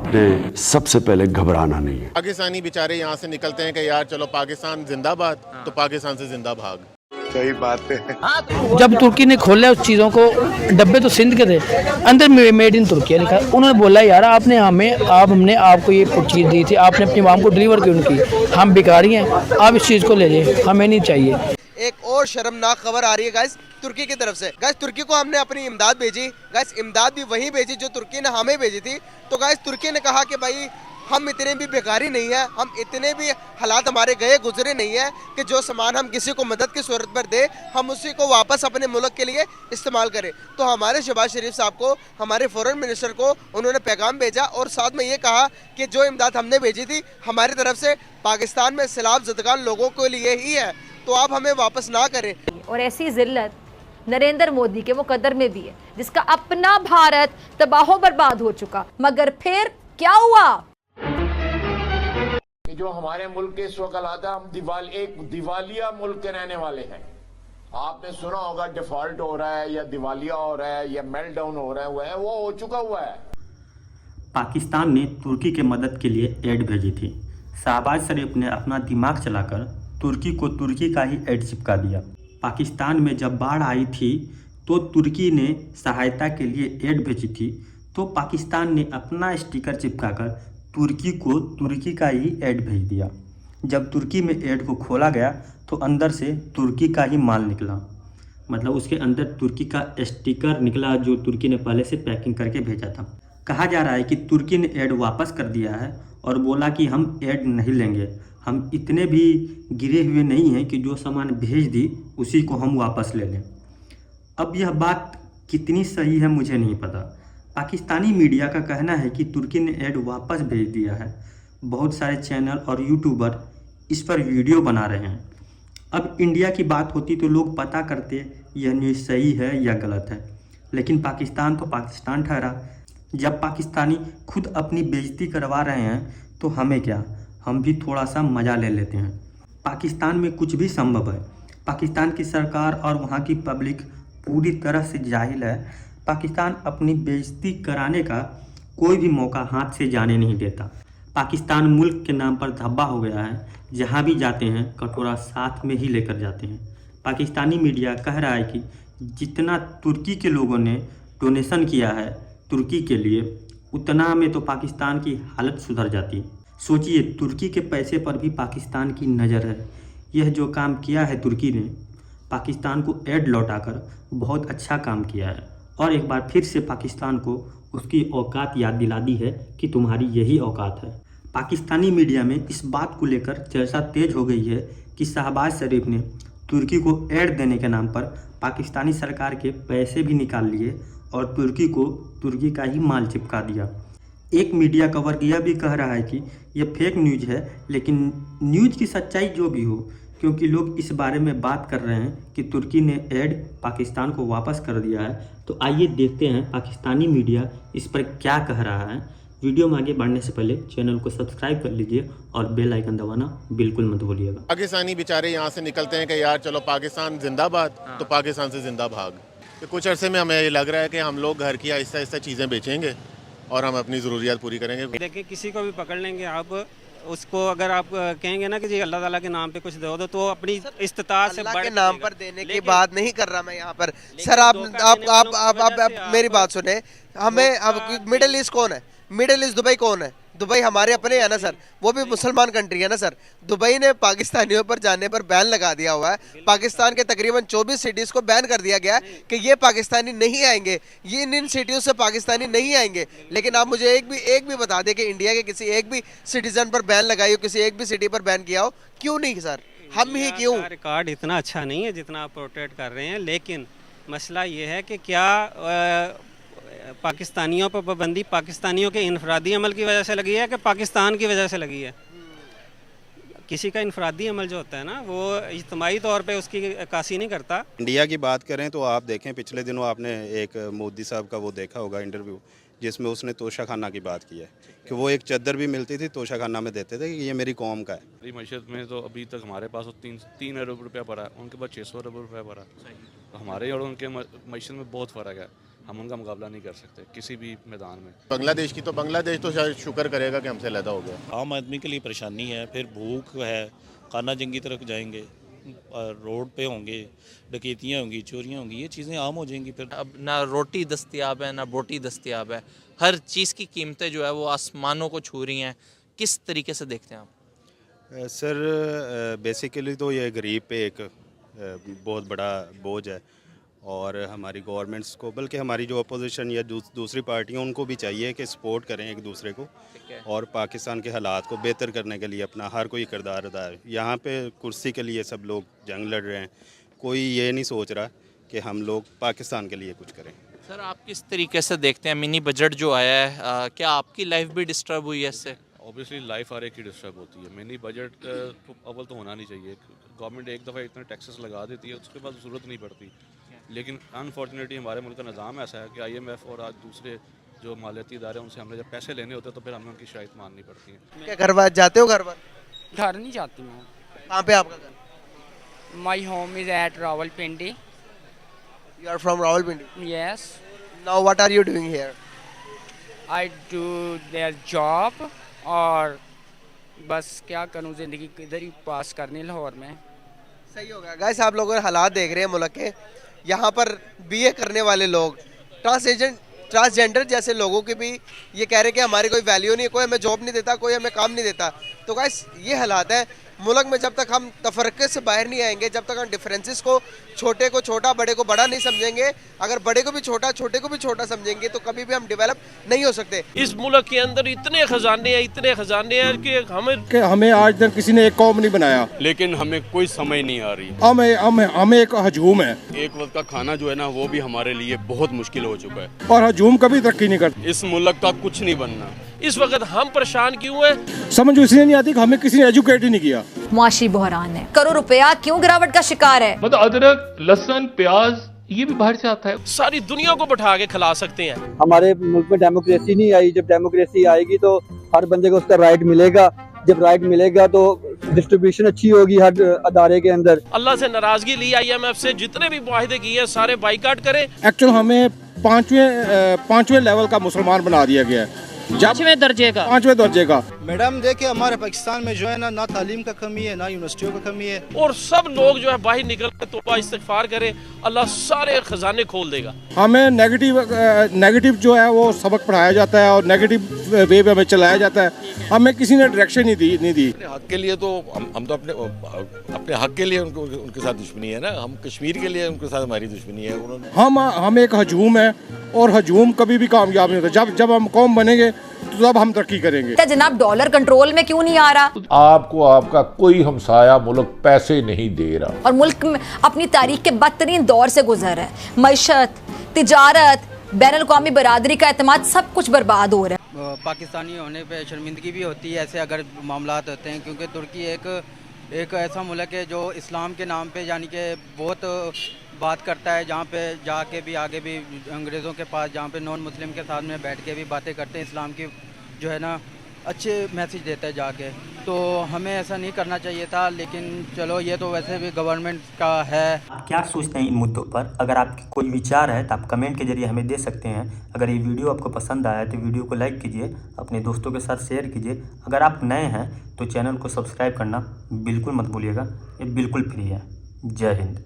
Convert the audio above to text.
आपने सबसे पहले घबराना नहीं है। पाकिस्तानी बेचारे यहाँ से निकलते हैं कि यार चलो पाकिस्तान जिंदाबाद, तो पाकिस्तान से जिंदा भाग। सही बात है। जब तुर्की ने खोला उस चीज़ों को, डब्बे तो सिंध के थे, अंदर मेड इन तुर्की लिखा। उन्होंने बोला यार आपने हमने आपको ये चीज़ दी थी, आपने अपनी आवाम को डिलीवर क्यों नहीं की? हम भिखारी हैं, आप इस चीज़ को ले जाइए, हमें नहीं चाहिए। एक और शर्मनाक खबर आ रही है गाइस तुर्की की तरफ से। गाइस तुर्की को हमने अपनी इमदाद भेजी, गाइस इमदाद भी वही भेजी जो तुर्की ने हमें भेजी थी। तो गाइस तुर्की ने कहा कि भाई हम इतने भी बेकारी नहीं है, हम इतने भी हालात हमारे गए गुजरे नहीं है कि जो सामान हम किसी को मदद की सूरत पर दे हम उसी को वापस अपने मुल्क के लिए इस्तेमाल करें। तो हमारे शहबाज शरीफ साहब को, हमारे फॉरेन मिनिस्टर को उन्होंने पैगाम भेजा और साथ में ये कहा कि जो इमदाद हमने भेजी थी हमारी तरफ से पाकिस्तान में सैलाब ज़दगान लोगों के लिए ही है, तो आप हमें वापस ना करें। और ऐसी जिल्लत नरेंद्र मोदी के वो कदर में भी है जिसका अपना भारत तबाह बर्बाद हो चुका, मगर फिर क्या हुआ? जो हमारे मुल्क के इस वक्त हालात है, हम एक दिवालिया मुल्क के रहने वाले हैं। आपने सुना होगा डिफॉल्ट हो रहा है या दिवालिया हो रहा है या मेल्टडाउन हो रहा है, वो हो चुका हुआ है। पाकिस्तान ने तुर्की के मदद के लिए एड भेजी थी। शहबाज शरीफ ने अपना दिमाग चलाकर तुर्की को तुर्की का ही एड चिपका दिया। पाकिस्तान में जब बाढ़ आई थी तो तुर्की ने सहायता के लिए एड भेजी थी, तो पाकिस्तान ने अपना स्टिकर चिपकाकर तुर्की को तुर्की का ही एड भेज दिया। जब तुर्की में एड को खोला गया तो अंदर से तुर्की का ही माल निकला, मतलब उसके अंदर तुर्की का स्टिकर निकला जो तुर्की ने पहले से पैकिंग करके भेजा था। कहा जा रहा है कि तुर्की ने एड वापस कर दिया है और बोला कि हम एड नहीं लेंगे, हम इतने भी गिरे हुए नहीं हैं कि जो सामान भेज दी उसी को हम वापस ले लें। अब यह बात कितनी सही है मुझे नहीं पता। पाकिस्तानी मीडिया का कहना है कि तुर्की ने एड वापस भेज दिया है। बहुत सारे चैनल और यूट्यूबर इस पर वीडियो बना रहे हैं। अब इंडिया की बात होती तो लोग पता करते यह न्यूज़ सही है या गलत है, लेकिन पाकिस्तान तो पाकिस्तान ठहरा। जब पाकिस्तानी खुद अपनी बेइज्जती करवा रहे हैं तो हमें क्या, हम भी थोड़ा सा मज़ा ले लेते हैं। पाकिस्तान में कुछ भी संभव है। पाकिस्तान की सरकार और वहाँ की पब्लिक पूरी तरह से जाहिल है। पाकिस्तान अपनी बेइज्जती कराने का कोई भी मौका हाथ से जाने नहीं देता। पाकिस्तान मुल्क के नाम पर धब्बा हो गया है, जहाँ भी जाते हैं कटोरा साथ में ही लेकर जाते हैं। पाकिस्तानी मीडिया कह रहा है कि जितना तुर्की के लोगों ने डोनेशन किया है तुर्की के लिए, उतना में तो पाकिस्तान की हालत सुधर जाती। सोचिए, तुर्की के पैसे पर भी पाकिस्तान की नज़र है। यह जो काम किया है तुर्की ने, पाकिस्तान को एड लौटाकर बहुत अच्छा काम किया है और एक बार फिर से पाकिस्तान को उसकी औकात याद दिला दी है कि तुम्हारी यही औकात है। पाकिस्तानी मीडिया में इस बात को लेकर चर्चा तेज हो गई है कि शहबाज शरीफ ने तुर्की को एड देने के नाम पर पाकिस्तानी सरकार के पैसे भी निकाल लिए और तुर्की को तुर्की का ही माल चिपका दिया। एक मीडिया कवर यह भी कह रहा है कि यह फेक न्यूज़ है, लेकिन न्यूज़ की सच्चाई जो भी हो, क्योंकि लोग इस बारे में बात कर रहे हैं कि तुर्की ने एड पाकिस्तान को वापस कर दिया है। तो आइए देखते हैं पाकिस्तानी मीडिया इस पर क्या कह रहा है। वीडियो में आगे बढ़ने से पहले चैनल को सब्सक्राइब कर लीजिए और बेल आइकन दबाना बिल्कुल मत भूलिएगा। पाकिस्तानी बेचारे यहाँ से निकलते हैं कि यार चलो पाकिस्तान जिंदाबाद, तो पाकिस्तान से जिंदा भाग। तो कुछ अरसे में हमें ये लग रहा है कि हम लोग घर की आहिस्ता आहिस्ता चीज़ें बेचेंगे और हम अपनी ज़रूरियात पूरी करेंगे। देखिए, किसी को भी पकड़ लेंगे आप, उसको अगर आप कहेंगे ना कि जी अल्लाह ताला के नाम पे कुछ दो तो अपनी इस्तिताअत से अल्लाह के नाम पर देने की बात नहीं कर रहा मैं यहाँ पर। सर आप मेरी बात सुने, हमें अब मिडिल ईस्ट कौन है? मिडिल ईस्ट दुबई कौन है? दुबई हमारे अपने है ना सर, वो भी मुसलमान कंट्री है ना सर। दुबई ने पाकिस्तानियों पर जाने पर बैन लगा दिया हुआ है। पाकिस्तान के तकरीबन 24 सिटीज़ को बैन कर दिया गया है कि ये पाकिस्तानी नहीं आएंगे, ये इन सिटियों से पाकिस्तानी नहीं आएंगे। लेकिन आप मुझे एक भी बता दें कि इंडिया के किसी एक भी सिटीजन पर बैन लगाई हो, किसी एक भी सिटी पर बैन किया हो, क्यों नहीं सर? हम ही क्यों? रिकॉर्ड इतना अच्छा नहीं है जितना आप प्रोटेक्ट कर रहे हैं, लेकिन मसला ये है कि क्या पाकिस्तानियों पर पाबंदी पाकिस्तानियों के इनफरादी अमल की वजह से लगी है कि पाकिस्तान की वजह से लगी है? किसी का इनफरादी अमल जो होता है ना, वो इज्तिमाई तौर पे उसकी अक्कासी नहीं करता। इंडिया की बात करें तो आप देखें, पिछले दिनों आपने एक मोदी साहब का वो देखा होगा इंटरव्यू, जिसमें उसने तोशा खाना की बात की है कि वो एक चद्दर भी मिलती थी तोशा खाना में देते थे कि ये मेरी कौम का है। मेरी मैशत में तो अभी तक हमारे पास 3 अरब रुपया पड़ा है, उनके पास 600 अरब रुपया पड़ा है। तो हमारे और उनके मैशत में बहुत फ़र्क है। हम उनका मुकाबला नहीं कर सकते किसी भी मैदान में। बांग्लादेश की तो बांग्लादेश तो शायद शुक्र करेगा कि हमसे अलहदा हो गया। आम आदमी के लिए परेशानी है, फिर भूख है, खाना जंगी तरफ जाएंगे, रोड पे होंगे, डकैतियाँ होंगी, चोरियाँ होंगी, ये चीज़ें आम हो जाएंगी। फिर अब ना रोटी दस्तयाब है ना बोटी दस्तयाब है, हर चीज़ की कीमतें जो है वो आसमानों को छू रही हैं। किस तरीके से देखते हैं आप? सर बेसिकली तो ये गरीब पे एक बहुत बड़ा बोझ है, और हमारी गवर्नमेंट्स को, बल्कि हमारी जो अपोजिशन या दूसरी पार्टियां, उनको भी चाहिए कि सपोर्ट करें एक दूसरे को, और पाकिस्तान के हालात को बेहतर करने के लिए अपना हर कोई किरदार अदा है। यहाँ पे कुर्सी के लिए सब लोग जंग लड़ रहे हैं, कोई ये नहीं सोच रहा कि हम लोग पाकिस्तान के लिए कुछ करें। सर आप किस तरीके से देखते हैं मिनी बजट जो आया है, क्या आपकी लाइफ भी डिस्टर्ब हुई है इससे? ऑब्वियसली लाइफ हर एक की डिस्टर्ब होती है। मिनी बजट तो अव्वल तो होना नहीं चाहिए। गवर्नमेंट एक दफ़ा इतने टैक्सेस लगा देती है, उसके बाद ज़रूरत नहीं पड़ती। लेकिन अनफॉर्चुनेटली हमारे मुल्क का निज़ाम ऐसा है कि IMF और आज दूसरे जो मालियाती इदारे, उनसे हमने जब पैसे लेने होते हैं तो फिर हमें उनकी शिकायत माननी पड़ती है। क्या घर बार जाते हो? घर नहीं जाती मैं। कहाँ पे आपका घर? My home is at Rawalpindi. You are from Rawalpindi? Yes. Now what are you doing here? I do their job, और बस क्या करूँ, ज़िंदगी इधर ही पास करनी लाहौर में। सही होगा। गाइस आप लोग हालात देख रहे हैं मुल्क के, यहाँ पर BA करने वाले लोग, ट्रांसजेंडर जैसे लोगों के भी ये कह रहे हैं कि हमारी कोई वैल्यू नहीं है, कोई हमें जॉब नहीं देता, कोई हमें काम नहीं देता। तो गाइस ये हालात है मुल्क में। जब तक हम तफरके से बाहर नहीं आएंगे, जब तक हम डिफरेंसेस को, छोटे को छोटा, बड़े को बड़ा नहीं समझेंगे, अगर बड़े को भी छोटा, छोटे को भी छोटा समझेंगे, तो कभी भी हम डेवलप नहीं हो सकते। इस मुल्क के अंदर इतने खजाने हैं कि हमें आज तक किसी ने एक कौम नहीं बनाया, लेकिन हमें कोई समझ नहीं आ रही। हमें एक हजूम है। एक वक्त का खाना जो है ना, वो भी हमारे लिए बहुत मुश्किल हो चुका है, और हजूम कभी तरक्की नहीं करती। इस मुल्क का कुछ नहीं बनना। इस वक्त हम परेशान क्यों हैं? समझ इसलिए नहीं आती कि हमें किसी ने एजुकेट ही नहीं किया। मुआशी बहरान है, करोड़ रुपया क्यों गिरावट का शिकार है? मतलब अदरक, लहसुन, प्याज ये भी बाहर से आता है। सारी दुनिया को बैठा के खिला सकते हैं। हमारे मुल्क में डेमोक्रेसी नहीं आई। जब डेमोक्रेसी आएगी तो हर बंदे को उसका राइट मिलेगा। जब राइट मिलेगा तो डिस्ट्रीब्यूशन अच्छी होगी हर अदारे के अंदर। अल्लाह से नाराजगी ली IMF से, जितने भी मुआहिदे किए सारे बाइकाट करें। एक्चुअल हमें पांचवें लेवल का मुसलमान बना दिया गया है, पांचवें दर्जे का। मैडम देखिए हमारे पाकिस्तान में जो है ना तालीम का कमी है, ना यूनिवर्सिटियों का कमी है, और सब लोग जो है बाहर निकल के तौबा इस्तिगफार करें, अल्लाह सारे खजाने खोल देगा। हमें नेगेटिव जो है वो सबक पढ़ाया जाता है और नेगेटिव वे पे हमें चलाया जाता है। हमें किसी ने डायरेक्शन नहीं दी। अपने हक के लिए तो हम तो अपने हक के लिए उनके साथ दुश्मनी है ना। हम कश्मीर के लिए उनके साथ हमारी दुश्मनी है। हम एक हजूम है, और हजूम कभी भी कामयाब नहीं होता। जब हम कौम बनेंगे तो तब हम तरक्की करेंगे। क्या जनाब डॉलर कंट्रोल में क्यों नहीं आ रहा? आपको आपका कोई हमसाया मुल्क पैसे नहीं दे रहा, और मुल्क में अपनी तारीख के बदतरीन दौर से गुजर है। मईशत, तिजारत, बैनुल-अक़वामी बरादरी का एतमाद सब कुछ बर्बाद हो रहा है। पाकिस्तानी होने पे शर्मिंदगी भी होती है ऐसे अगर मामलात होते हैं, क्योंकि तुर्की एक ऐसा मुल्क है जो इस्लाम के नाम पे यानी कि बहुत बात करता है, जहाँ पे जाके भी आगे भी अंग्रेज़ों के पास जहाँ पे नॉन मुस्लिम के साथ में बैठ के भी बातें करते हैं, इस्लाम की जो है ना अच्छे मैसेज देता है जाके। तो हमें ऐसा नहीं करना चाहिए था, लेकिन चलो ये तो वैसे भी गवर्नमेंट का है। आप क्या सोचते हैं इन मुद्दों पर? अगर आपके कोई विचार है तो आप कमेंट के जरिए हमें दे सकते हैं। अगर ये वीडियो आपको पसंद आया तो वीडियो को लाइक कीजिए, अपने दोस्तों के साथ शेयर कीजिए। अगर आप नए हैं तो चैनल को सब्सक्राइब करना बिल्कुल मत भूलिएगा, ये बिल्कुल फ्री है। जय हिंद।